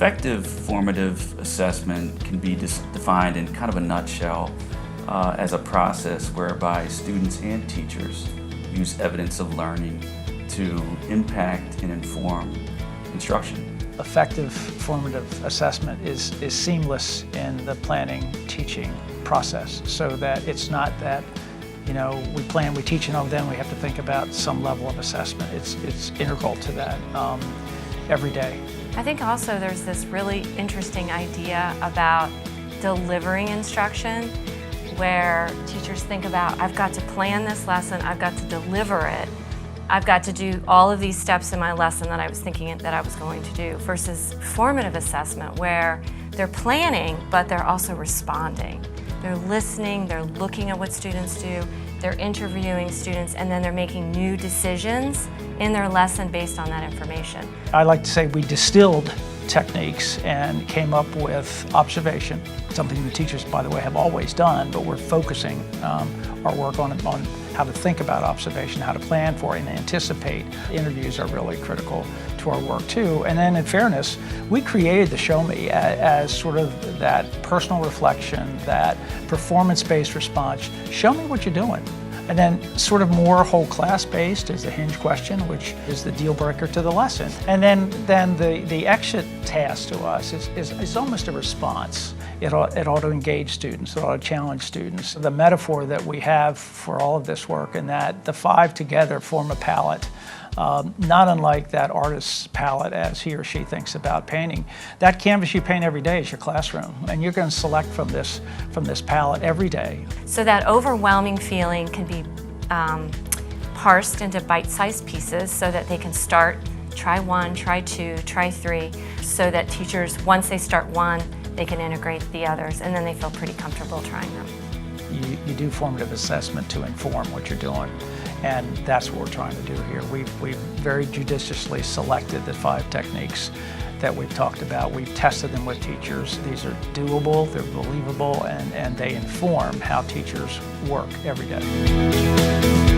Effective formative assessment can be defined in kind of a nutshell as a process whereby students and teachers use evidence of learning to impact and inform instruction. Effective formative assessment is seamless in the planning, teaching process, so that it's not that, we plan, we teach, and then we have to think about some level of assessment. It's integral to that every day. I think also there's this really interesting idea about delivering instruction, where teachers think about, I've got to plan this lesson, I've got to deliver it, I've got to do all of these steps in my lesson that I was thinking that I was going to do, versus formative assessment where they're planning, but they're also responding. They're listening, they're looking at what students do, they're interviewing students, and then they're making new decisions in their lesson based on that information. I like to say we distilled techniques and came up with observation, something the teachers, by the way, have always done, but we're focusing our work on how to think about observation, how to plan for and anticipate. Interviews are really critical to our work too. And then in fairness, we created the Show Me as sort of that personal reflection, that performance-based response. Show me what you're doing. And then sort of more whole class based is the hinge question, which is the deal breaker to the lesson. And then the exit task to us is almost a response. It ought to engage students, it ought to challenge students. The metaphor that we have for all of this work, and that the five together form a palette, not unlike that artist's palette as he or she thinks about painting. That canvas you paint every day is your classroom, and you're going to select from this palette every day. So that overwhelming feeling can be parsed into bite-sized pieces so that they can start, try one, try two, try three, so that teachers, once they start one, they can integrate the others, and then they feel pretty comfortable trying them. You do formative assessment to inform what you're doing, and that's what we're trying to do here. We've very judiciously selected the 5 techniques that we've talked about. We've tested them with teachers. These are doable, they're believable, and they inform how teachers work every day.